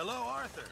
Hello, Arthur.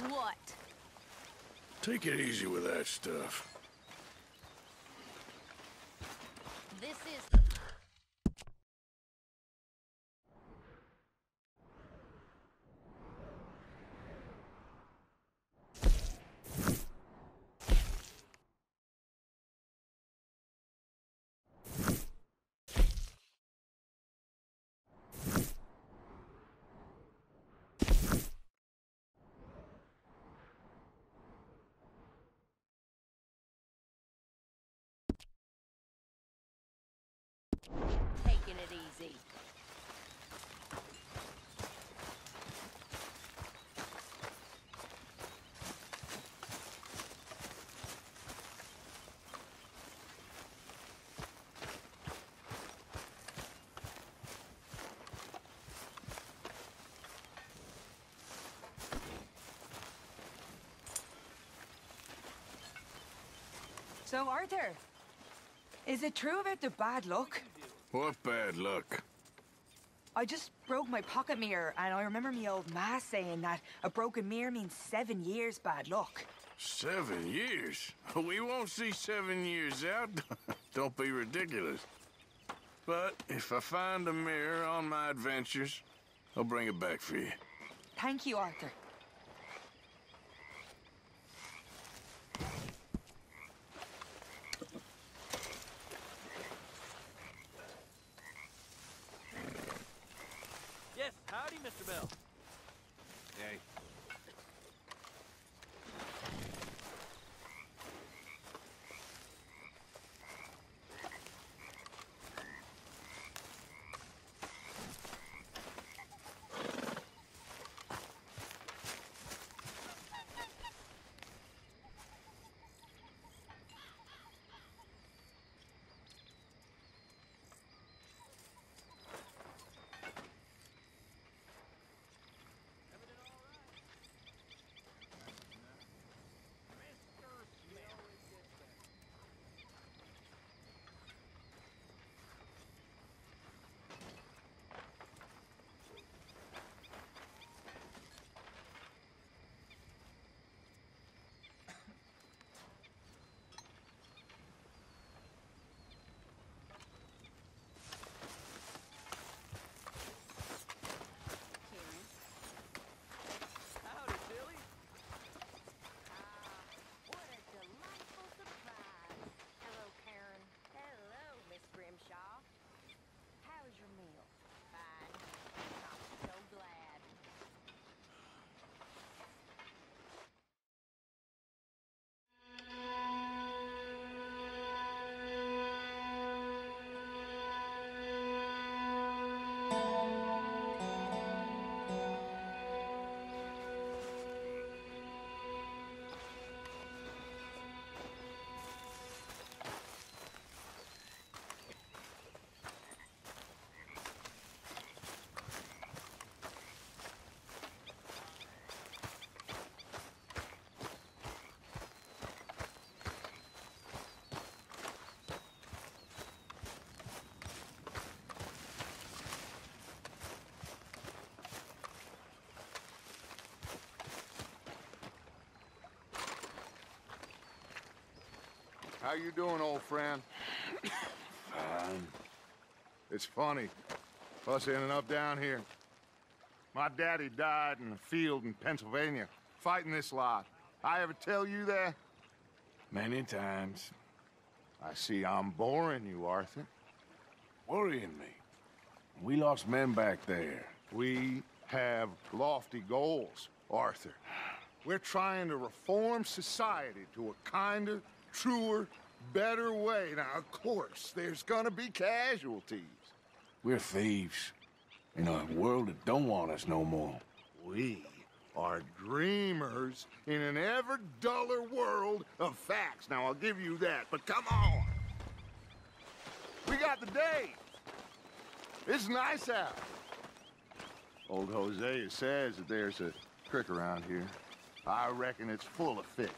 What? Take it easy with that stuff. This is... Taking it easy. So, Arthur, is it true about the bad luck? What bad luck? I just broke my pocket mirror, and I remember me old ma saying that a broken mirror means 7 years bad luck. 7 years? We won't see 7 years out. Don't be ridiculous. But if I find a mirror on my adventures, I'll bring it back for you. Thank you, Arthur. Yes, howdy, Mr. Bell. Hey, How you doing, old friend? Fine. It's funny, us ending up down here. My daddy died in a field in Pennsylvania, fighting this lot. I ever tell you that? Many times. I see I'm boring you, Arthur. Worrying me. We lost men back there. We have lofty goals, Arthur. We're trying to reform society to a kinder, truer, better way. Now, of course, there's gonna be casualties. We're thieves. In a world that don't want us no more. We are dreamers in an ever duller world of facts. Now, I'll give you that, but come on. We got the day. It's nice out. Old Hosea says that there's a creek around here. I reckon it's full of fish.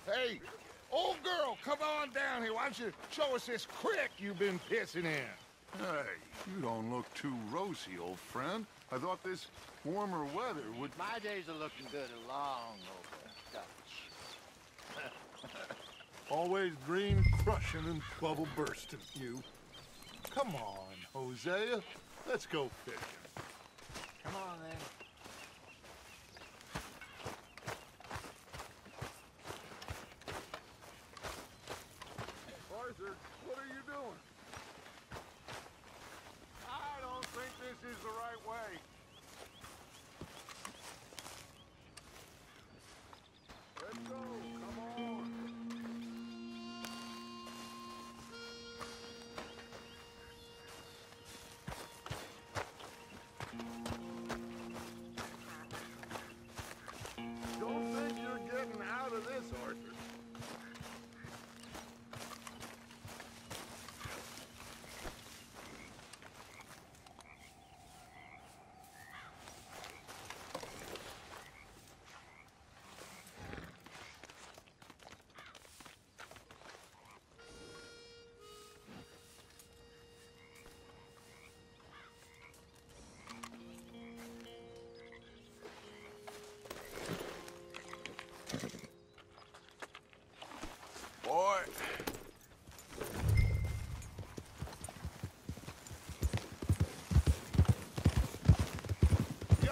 Hey, old girl, come on down here. Why don't you show us this creek you've been pissing in? Hey, you don't look too rosy, old friend. I thought this warmer weather would... My days are looking good along over Dutch. Always dream crushing and bubble bursting, you. Come on, Hosea. Let's go fishing. Come on, then. Arthur, what are you doing? I don't think this is the right way. Let's go, come on. Don't think you're getting out of this, Arthur. Boy. Yeah,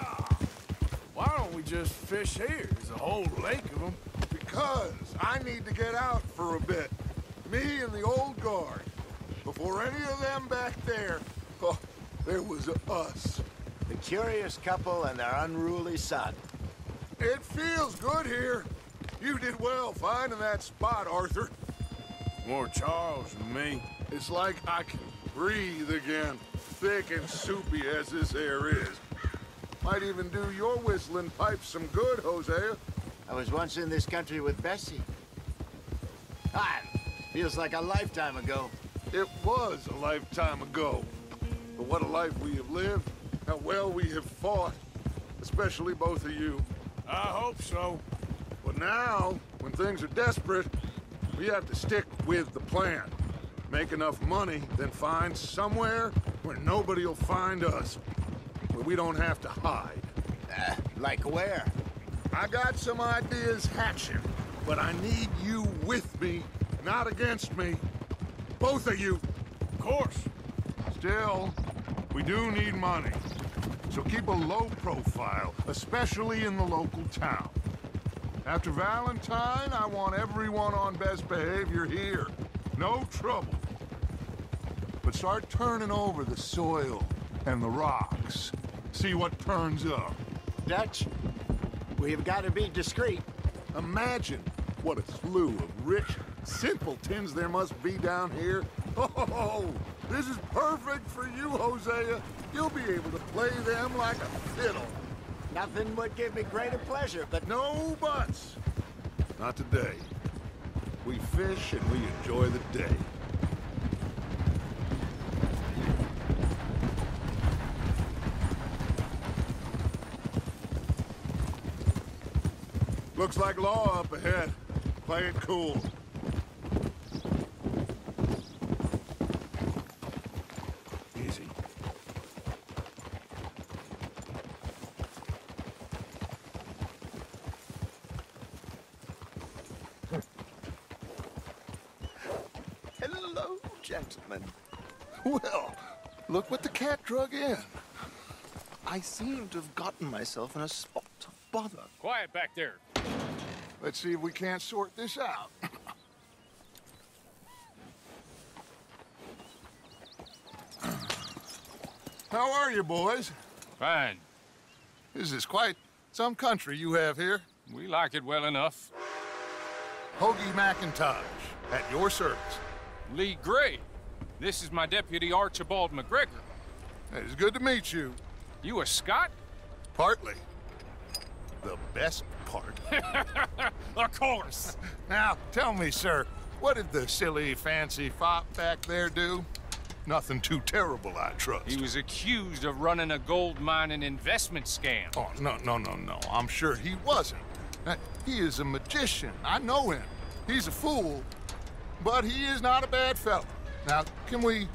Why don't we just fish here? There's a whole lake of them. because I need to get out for a bit. Me and the old guard. Before any of them back there, oh, there was us. The curious couple and their unruly son. It feels good here. You did well finding that spot, Arthur. More Charles than me. It's like I can breathe again, thick and soupy as this air is. Might even do your whistling pipes some good, Hosea. I was once in this country with Bessie. Ah, feels like a lifetime ago. It was a lifetime ago. But what a life we have lived, how well we have fought, especially both of you. I hope so. But now, when things are desperate, we have to stick with the plan. Make enough money, then find somewhere where nobody will find us. Where we don't have to hide. Like where? I got some ideas hatching, but I need you with me, not against me. Both of you. Of course. Still, we do need money. So keep a low profile, especially in the local town. After Valentine, I want everyone on best behavior here. No trouble. But start turning over the soil and the rocks. See what turns up. Dutch, we've got to be discreet. Imagine what a slew of rich simpletons there must be down here. Oh, this is perfect for you, Hosea. You'll be able to play them like a fiddle. Nothing would give me greater pleasure, but No buts. Not today. We fish and we enjoy the day. Looks like law up ahead. Play it cool. Easy. Hello, gentlemen. Well, look what the cat drug in. I seem to have gotten myself in a spot of bother. Quiet back there. Let's see if we can't sort this out. How are you, boys? Fine. This is quite some country you have here. We like it well enough. Hoagie McIntosh, at your service. Lee Gray. This is my deputy Archibald McGregor. It's good to meet you. You a Scot? Partly. The best part. Of course. Now, tell me, sir, what did the silly, fancy fop back there do? Nothing too terrible, I trust. He was accused of running a gold mining investment scam. Oh, no. I'm sure he wasn't. He is a magician. I know him. He's a fool, but he is not a bad fellow. Now, can we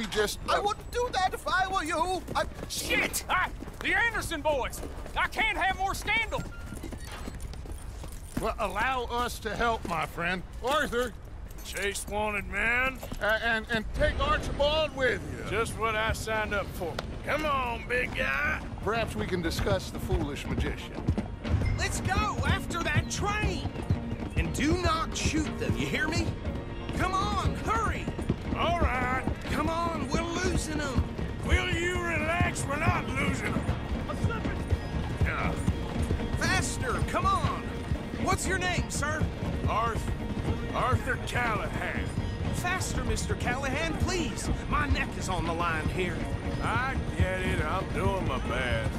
just... I wouldn't do that if I were you. Shit! The Anderson boys! I can't have more scandal! Well, allow us to help, my friend. Arthur, Chase wanted man. and take Archibald with you. Just what I signed up for. Come on, big guy. Perhaps we can discuss the foolish magician. Let's go after that train. And do not shoot them, you hear me? Come on, hurry. All right. Come on, we're losing them. Will you relax? We're not losing them. I'm slipping. Yeah. Faster, come on. What's your name, sir? Arthur Callahan. Faster, Mr. Callahan, please. My neck is on the line here. I get it. I'm doing my best.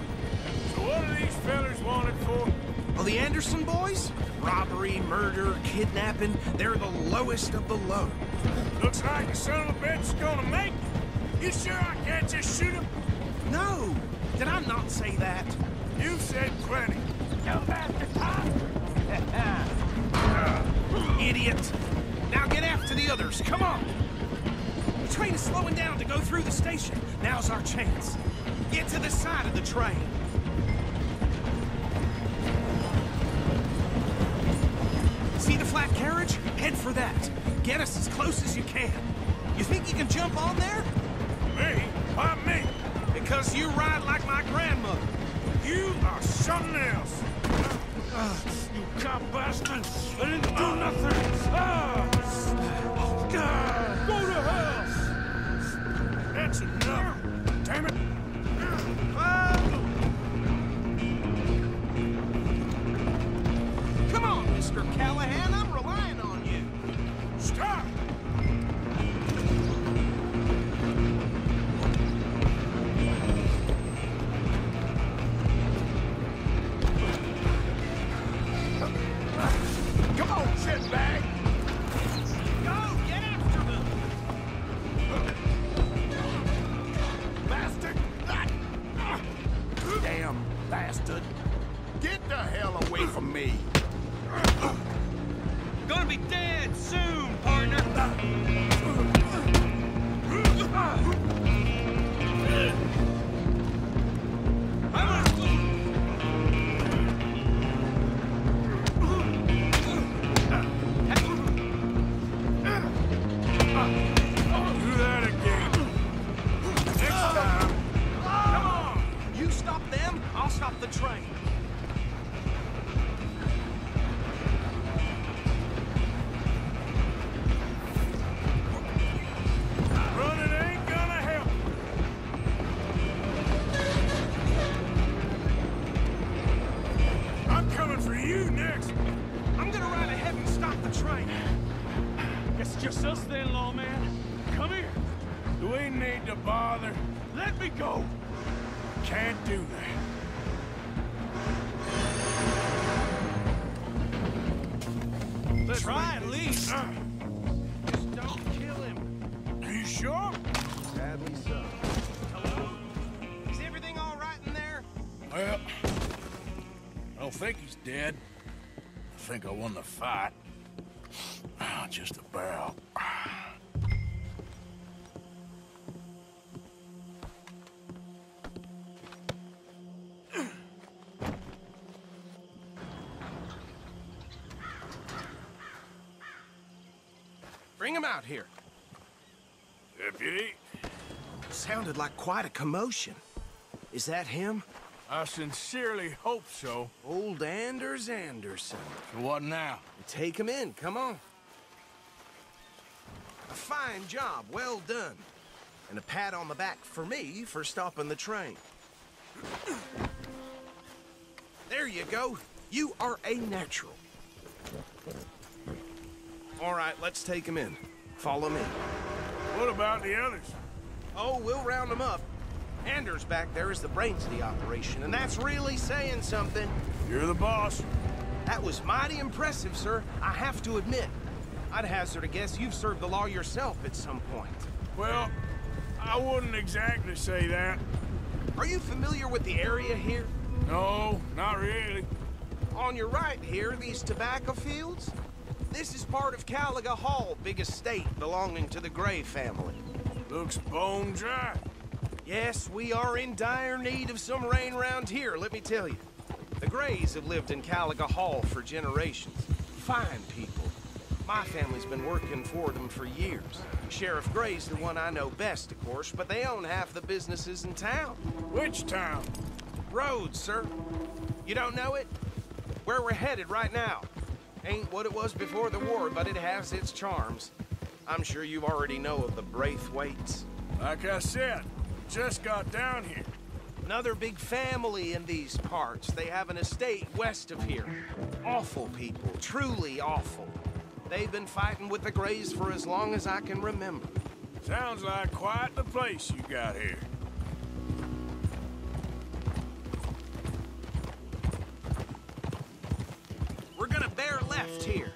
So what are these fellers wanted for? Well, the Anderson boys? Robbery, murder, kidnapping. They're the lowest of the low. Looks like the son of a bitch is gonna make it. You sure I can't just shoot him? No. Did I not say that? You said plenty. You bastard! Idiot! Now get after the others, come on! The train is slowing down to go through the station. Now's our chance. Get to the side of the train. See the flat carriage? Head for that. Get us as close as you can. You think you can jump on there? Me? Why me? Because you ride like my grandmother. You are something else. You cop bastard! I didn't do nothing! Go to hell! That's enough! Damn it! Come on, Mr. Callahan, I'm relying on you. Stop! Come on, shitbag! Go, get after them! Bastard! Damn bastard. Get the hell away from me! Gonna be dead soon, partner. Do that again. Next time. Come on! You stop them, I'll stop the train. Running ain't gonna help. I'm coming for you next. I'm gonna ride ahead and stop the train. It's just us then, lawman. Come here. Do we need to bother? Let me go. Can't do that. Try at least. Just don't kill him. Are you sure? Sadly so. Hello? Is everything all right in there? Well, I don't think he's dead. I think I won the fight. Just about. Bring him out here. Deputy, Sounded like quite a commotion. Is that him? I sincerely hope so. Old Anders Anderson. So what now? Take him in, come on. A fine job, well done. And a pat on the back for me for stopping the train. There you go. You are a natural. All right, let's take him in. Follow me. What about the others? Oh, we'll round them up. Anders back there is the brains of the operation, and that's really saying something. You're the boss. That was mighty impressive, sir. I have to admit. I'd hazard a guess you've served the law yourself at some point. Well, I wouldn't exactly say that. Are you familiar with the area here? No, not really. On your right here, these tobacco fields? This is part of Caliga Hall, big estate belonging to the Gray family. Looks bone dry. Yes, we are in dire need of some rain around here, let me tell you. The Grays have lived in Caliga Hall for generations. Fine people. My family's been working for them for years. Sheriff Gray's the one I know best, of course, but they own half the businesses in town. Which town? Rhodes, sir. You don't know it? Where we're headed right now. Ain't what it was before the war, but it has its charms. I'm sure you already know of the Braithwaites. Like I said, just got down here. Another big family in these parts. They have an estate west of here. Awful people, truly awful. They've been fighting with the Grays for as long as I can remember. Sounds like quite the place you got here. We're gonna bear left here.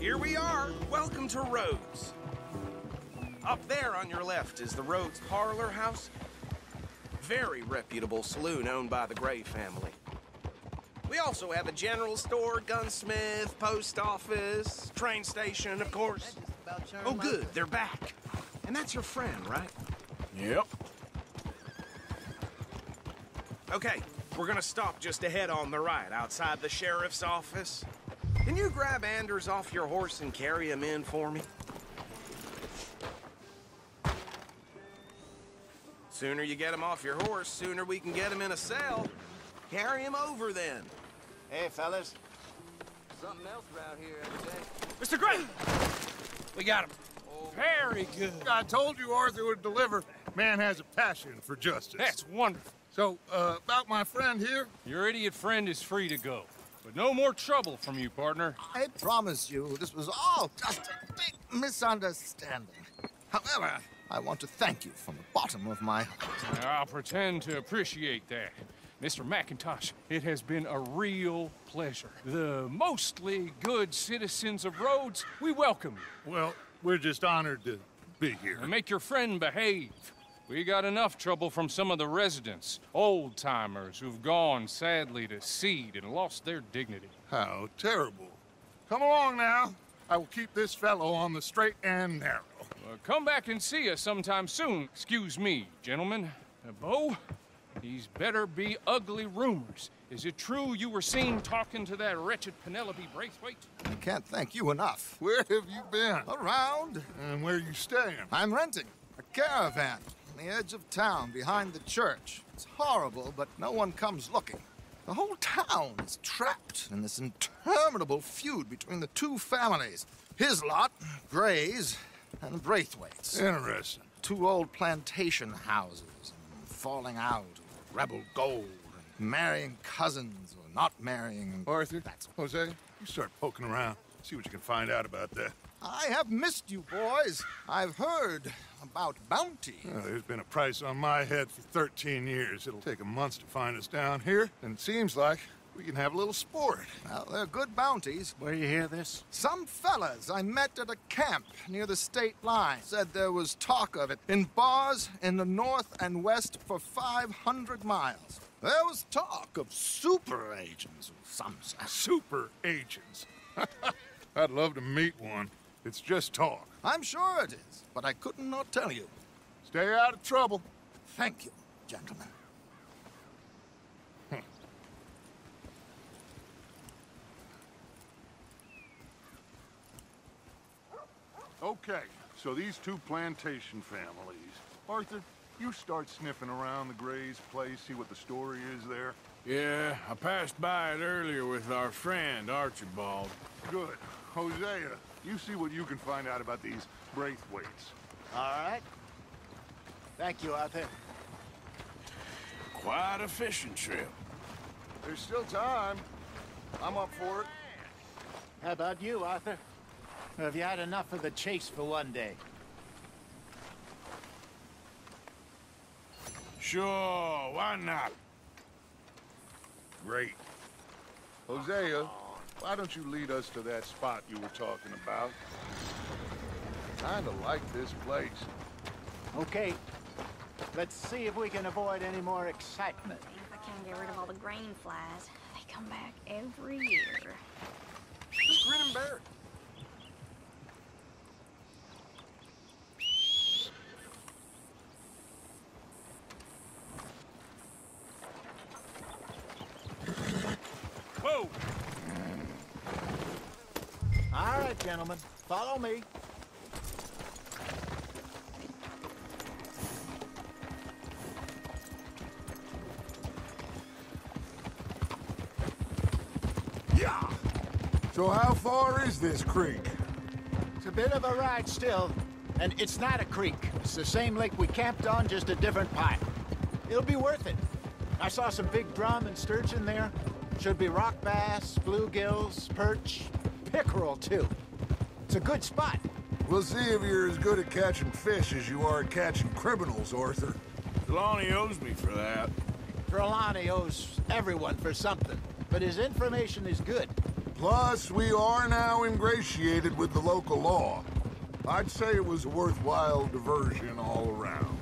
Here we are. Welcome to Rhodes. Up there on your left is the Rhodes Parlor House. Very reputable saloon owned by the Gray family. We also have a general store, gunsmith, post office, train station, of course. Oh, good. They're back. And that's your friend, right? Yep. Okay, we're gonna stop just ahead on the right, outside the sheriff's office. Can you grab Anders off your horse and carry him in for me? Sooner you get him off your horse, sooner we can get him in a cell. Carry him over then. Hey, fellas. Something else around here every day. Mr. Gray! We got him. Very good. I told you Arthur would deliver. Man has a passion for justice. That's wonderful. So, about my friend here? Your idiot friend is free to go. But no more trouble from you, partner. I promise you, this was all just a big misunderstanding. However, I want to thank you from the bottom of my heart. I'll pretend to appreciate that. Mr. McIntosh, it has been a real pleasure. The mostly good citizens of Rhodes, we welcome you. Well, we're just honored to be here. And make your friend behave. We got enough trouble from some of the residents, old-timers who've gone, sadly, to seed and lost their dignity. How terrible. Come along now. I will keep this fellow on the straight and narrow. Come back and see us sometime soon. Excuse me, gentlemen. Bo, these better be ugly rumors. Is it true you were seen talking to that wretched Penelope Braithwaite? I can't thank you enough. Where have you been? Around. And where are you staying? I'm renting a caravan on the edge of town behind the church. It's horrible, but no one comes looking. The whole town is trapped in this interminable feud between the two families. His lot, Gray's, and the Braithwaites. Interesting. Two old plantation houses, and falling out over rebel gold, and marrying cousins or not marrying. Arthur, That's Jose, you start poking around. See what you can find out about that. I have missed you, boys. I've heard about bounty. There's been a price on my head for 13 years. It'll take 'em months to find us down here, and it seems like we can have a little sport. Well, they're good bounties. Where you hear this? Some fellas I met at a camp near the state line said there was talk of it in bars in the north and west for 500 miles. There was talk of super agents of some sort. Super agents. I'd love to meet one. It's just talk. I'm sure it is, but I couldn't not tell you. Stay out of trouble. Thank you, gentlemen. Okay, so these two plantation families. Arthur, you start sniffing around the Gray's place, see what the story is there. Yeah, I passed by it earlier with our friend, Archibald. Good. Hosea, you see what you can find out about these Braithwaites. All right. Thank you, Arthur. Quite a fishing trip. There's still time. I'm up for it. How about you, Arthur? Or have you had enough of the chase for one day? Sure, why not? Great. Hosea, why don't you lead us to that spot you were talking about? Kinda like this place. Okay. Let's see if we can avoid any more excitement. If I can get rid of all the grain flies, they come back every year. Just grin and bear it. Whoa! All right, gentlemen. Follow me. Yeah! So how far is this creek? It's a bit of a ride still, and it's not a creek. It's the same lake we camped on, just a different pipe. It'll be worth it. I saw some big drum and sturgeon there. Should be rock bass, bluegills, perch, pickerel, too. It's a good spot. We'll see if you're as good at catching fish as you are at catching criminals, Arthur. Trelawney owes me for that. Trelawney owes everyone for something, but his information is good. Plus, we are now ingratiated with the local law. I'd say it was a worthwhile diversion all around.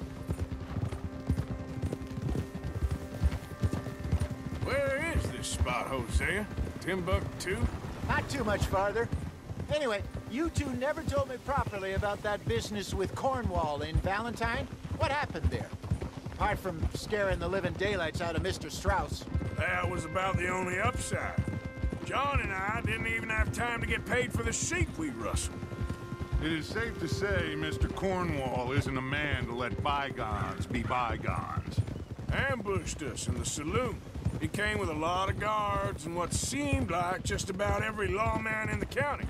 Where is this spot, Hosea? Timbuktu? Not too much farther. Anyway, you two never told me properly about that business with Cornwall in Valentine. What happened there? Apart from scaring the living daylights out of Mr. Strauss. That was about the only upside. John and I didn't even have time to get paid for the sheep we rustled. It is safe to say Mr. Cornwall isn't a man to let bygones be bygones. Ambushed us in the saloon. He came with a lot of guards and what seemed like just about every lawman in the county.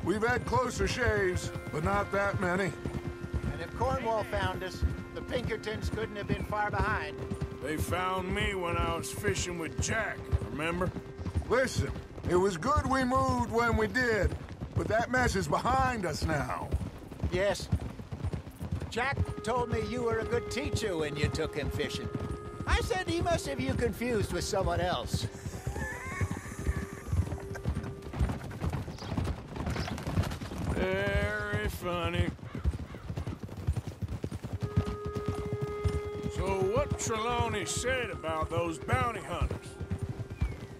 We've had closer shaves, but not that many. And if Cornwall found us, the Pinkertons couldn't have been far behind. They found me when I was fishing with Jack, remember? Listen, it was good we moved when we did, but that mess is behind us now. Yes. Jack told me you were a good teacher when you took him fishing. I said he must have you confused with someone else. Very funny. So what Trelawney said about those bounty hunters?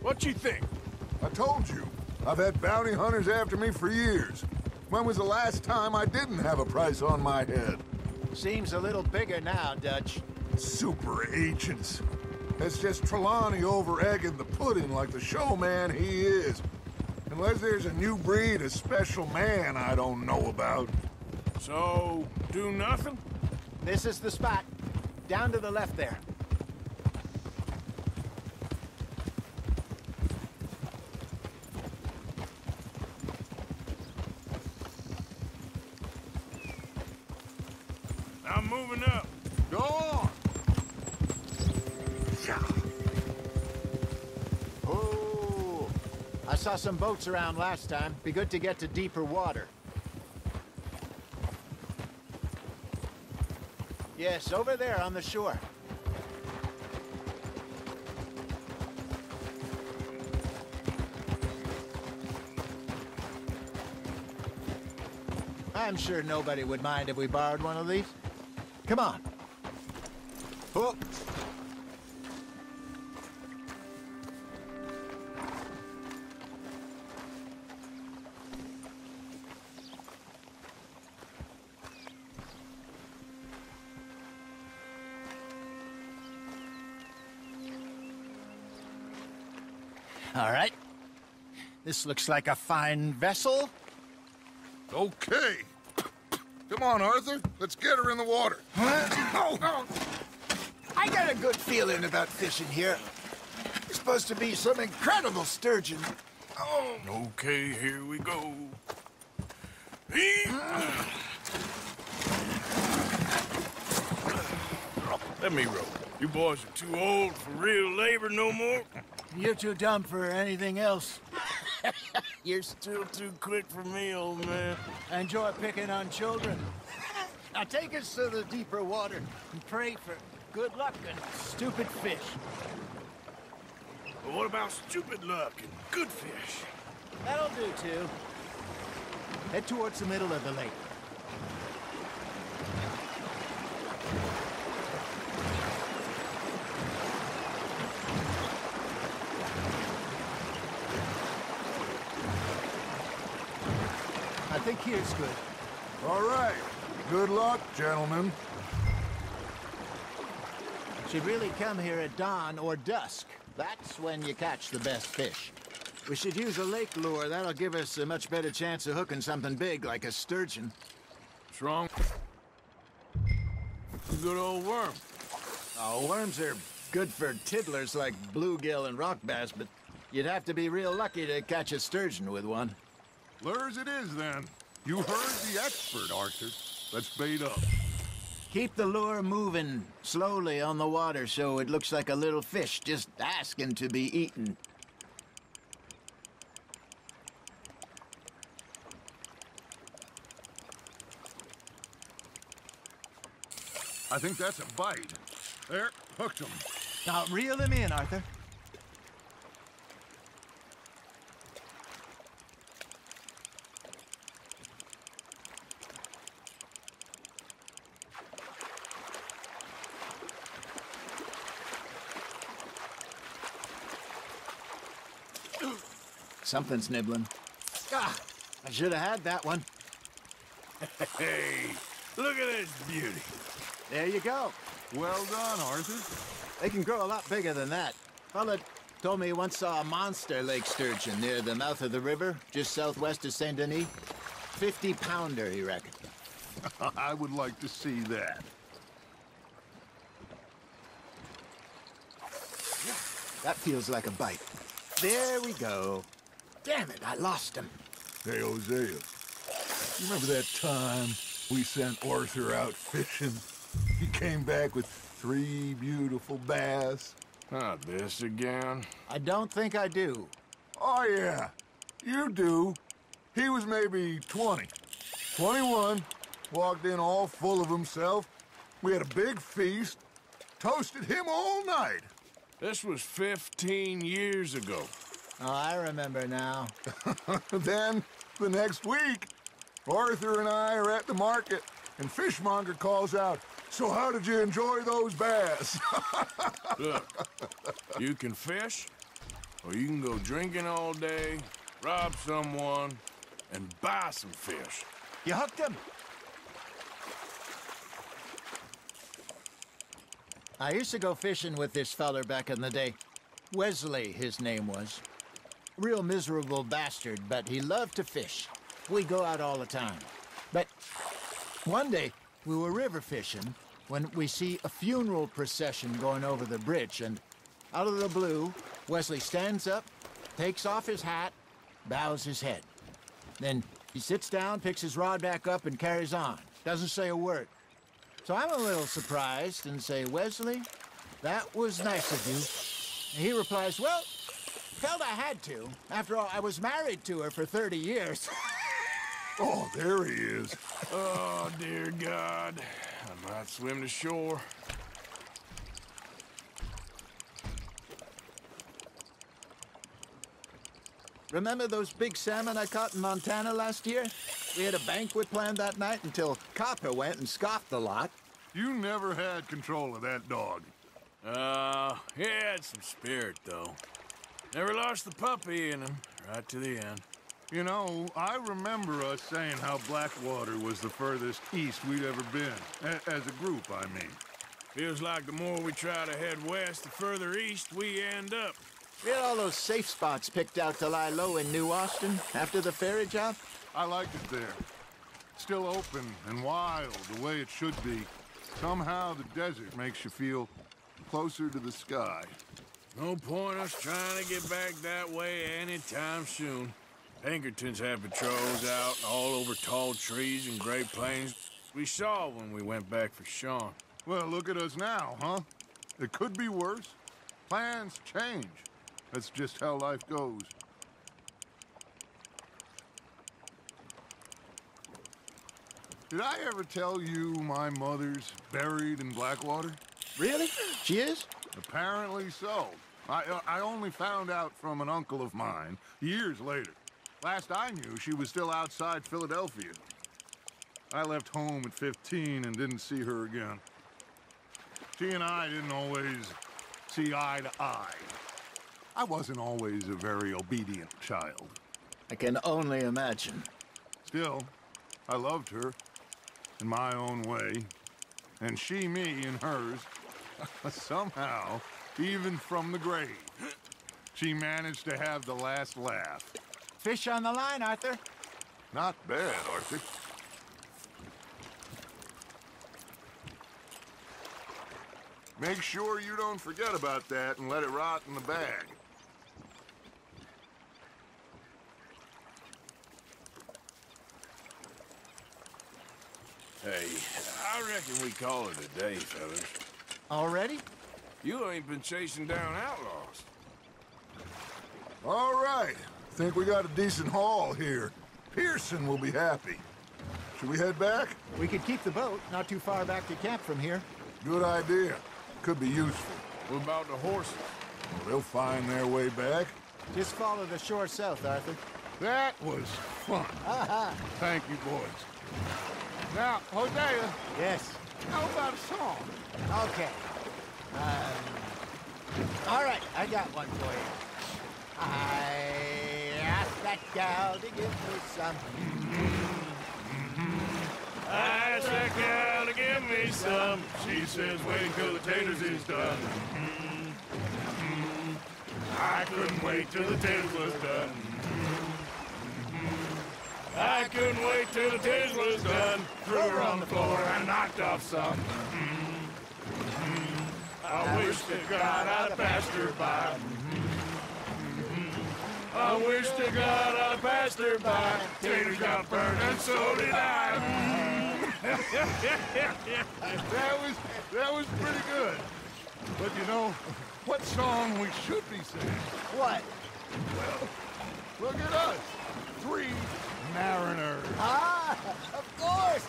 What you think? I told you, I've had bounty hunters after me for years. When was the last time I didn't have a price on my head? Seems a little bigger now, Dutch. Super agents. It's just Trelawney over-egging the pudding like the showman he is. Unless there's a new breed of special man I don't know about. So, do nothing? This is the spot. Down to the left there. I'm moving up. Go on! Oh, I saw some boats around last time. Be good to get to deeper water. Yes, over there on the shore. I'm sure nobody would mind if we borrowed one of these. Come on. Oh. All right. This looks like a fine vessel. Okay. Come on, Arthur. Let's get her in the water. Oh. I got a good feeling about fishing here. It's supposed to be some incredible sturgeon. Oh. Okay, here we go. Let me row. You boys are too old for real labor no more. You're too dumb for anything else. You're still too quick for me, old man. I enjoy picking on children. Now take us to the deeper water and pray for good luck and stupid fish. But what about stupid luck and good fish? That'll do, too. Head towards the middle of the lake. I think here's good. All right. Good luck, gentlemen. Should really come here at dawn or dusk. That's when you catch the best fish. We should use a lake lure. That'll give us a much better chance of hooking something big like a sturgeon. What's wrong? A good old worm. Oh, worms are good for tiddlers like bluegill and rock bass, but you'd have to be real lucky to catch a sturgeon with one. Lures it is, then. You heard the expert, Arthur. Let's bait up. Keep the lure moving slowly on the water so it looks like a little fish just asking to be eaten. I think that's a bite. There, hooked him. Now reel him in, Arthur. Something's nibbling. Ah, I should have had that one. Hey, look at this beauty. There you go. Well done, Arthur. They can grow a lot bigger than that. Fella told me he once saw a monster lake sturgeon near the mouth of the river, just southwest of Saint Denis. 50-pounder, he reckoned. I would like to see that. That feels like a bite. There we go. Damn it, I lost him. Hey, Hosea. You remember that time we sent Arthur out fishing? He came back with 3 beautiful bass. Not this again. I don't think I do. Oh, yeah. You do. He was maybe 20. 21. Walked in all full of himself. We had a big feast. Toasted him all night. This was 15 years ago. Oh, I remember now. Then, the next week, Arthur and I are at the market, and Fishmonger calls out, "So how did you enjoy those bass?" Look, you can fish, or you can go drinking all day, rob someone, and buy some fish. You hooked him. I used to go fishing with this feller back in the day. Wesley, his name was. Real miserable bastard, but he loved to fish. We'd go out all the time. But one day, we were river fishing when we see a funeral procession going over the bridge, and out of the blue, Wesley stands up, takes off his hat, bows his head. Then he sits down, picks his rod back up, and carries on. Doesn't say a word. So I'm a little surprised and say, "Wesley, that was nice of you." And he replies, "Well, felt I had to. After all, I was married to her for 30 years. Oh, there he is. Oh, dear God. I might swim to shore. Remember those big salmon I caught in Montana last year? We had a banquet planned that night until Copper went and scoffed the lot. You never had control of that dog. He had some spirit, though. Never lost the puppy in him, right to the end. You know, I remember us saying how Blackwater was the furthest east we'd ever been. As a group, I mean. Feels like the more we try to head west, the further east we end up. We had all those safe spots picked out to lie low in New Austin after the ferry job. I liked it there. Still open and wild, the way it should be. Somehow the desert makes you feel closer to the sky. No point us trying to get back that way anytime soon. Pinkertons had patrols out all over tall trees and Great Plains. We saw when we went back for Sean. Well, look at us now, huh? It could be worse. Plans change. That's just how life goes. Did I ever tell you my mother's buried in Blackwater? Really? She is? Apparently so. I only found out from an uncle of mine years later. Last I knew, she was still outside Philadelphia. I left home at 15 and didn't see her again. She and I didn't always see eye to eye. I wasn't always a very obedient child. I can only imagine. Still, I loved her in my own way, and she me in hers. Somehow, even from the grave, she managed to have the last laugh. Fish on the line, Arthur. Not bad, Arthur. Make sure you don't forget about that and let it rot in the bag. Hey, I reckon we call it a day, fellas. Already? You ain't been chasing down outlaws. All right. Think we got a decent haul here. Pearson will be happy. Should we head back? We could keep the boat not too far back to camp from here. Good idea. Could be useful. What about the horses? Well, they'll find their way back. Just follow the shore south, Arthur. That was fun. Thank you, boys. Now, Hosea. Yes. How about a song? Okay. All right, I got one for you. I asked that gal to give me some. I asked that gal to give me some. She says, wait till the taters is done. I couldn't wait till the taters was done. I couldn't wait till the taters was done. Threw her on the floor and knocked off some. I wish to God I'd passed her by. I wish to God I'd passed her by. Taters got burned and so did I. That was pretty good. But you know, what song we should be singing? What? Well, look at us. 3 mariners. Ah, of course.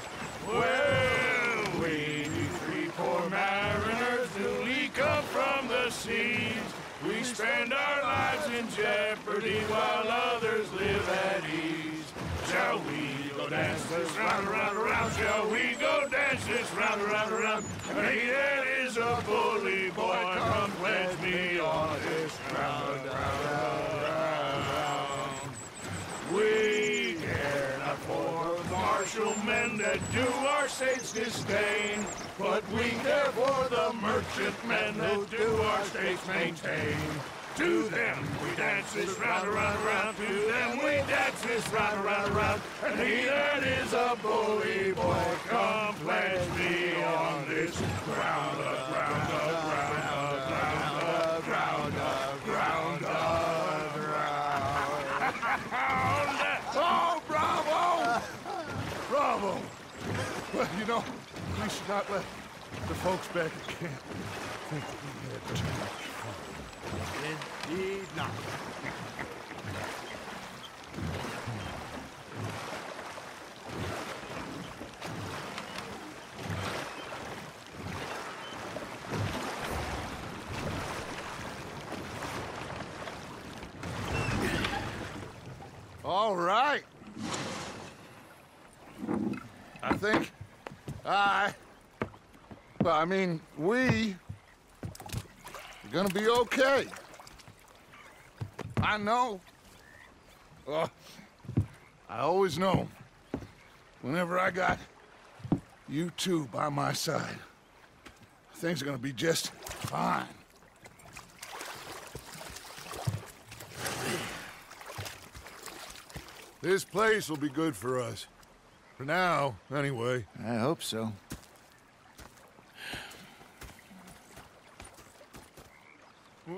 Well, we 3 poor mariners newly come from the seas. We spend our lives in jeopardy while others live at ease. Shall we go dance this round, around, around? Shall we go dance this round, around, around? He that is a bully boy, come pledge me on this round, round, round, round. We care not for martial men that do our states disdain, but we care for the merchantmen that do our states maintain. To them we dance this round, around, around. To them we dance this round, around, around. And he that is a bully boy, come pledge me on this ground, ground, ground, ground, ground, ground, ground. Oh, bravo! Bravo! Well, you know, we should not let The folks back at camp think we had too much fun. Indeed not. All right. I think we are gonna be okay. I know. I always know. Whenever I got you two by my side, things are gonna be just fine. This place will be good for us. For now, anyway. I hope so. Well,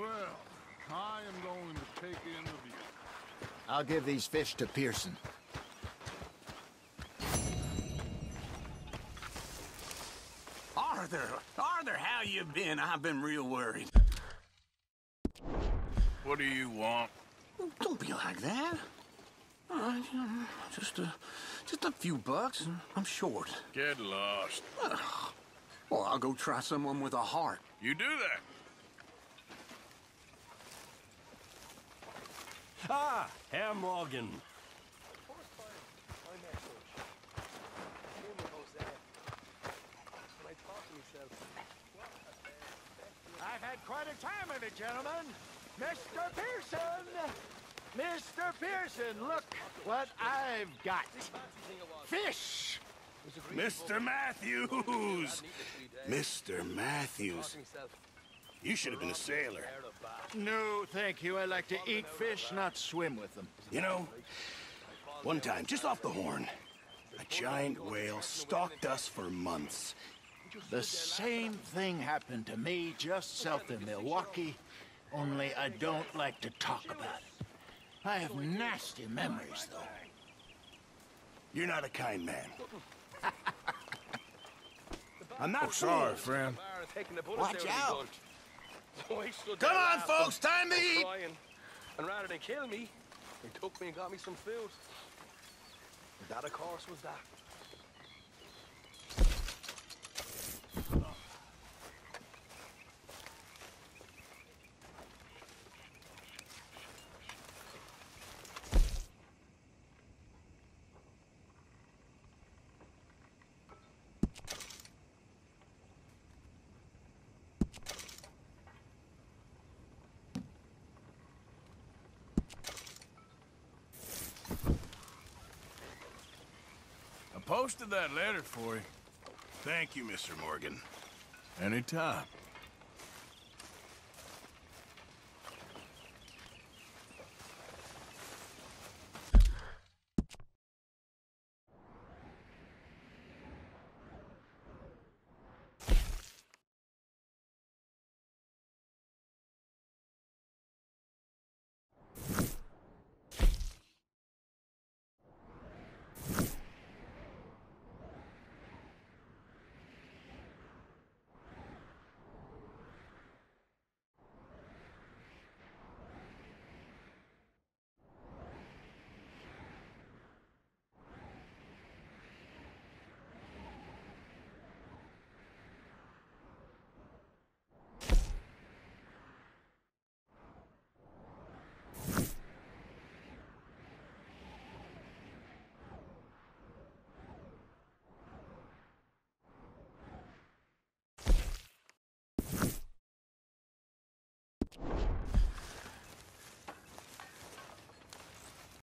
I am going to take in the view. I'll give these fish to Pearson. Arthur, how you been? I've been real worried. What do you want? Don't be like that. Just a few bucks. I'm short. Get lost. Well, I'll go try someone with a heart. You do that. Ah, Herr Morgan. I've had quite a time of it, gentlemen. Mr. Pearson! Mr. Pearson, look what I've got. Fish! Mr. Matthews! Mr. Matthews. You should have been a sailor. No, thank you. I like to eat fish, not swim with them. You know, one time, just off the Horn, a giant whale stalked us for months. The same thing happened to me just south of Milwaukee, only I don't like to talk about it. I have nasty memories, though. You're not a kind man. I'm not sorry, friend. Watch out! Come on, folks, time to eat! And rather than kill me, they took me and got me some food. That, of course, was that. I posted that letter for you. Thank you, Mr. Morgan. Anytime.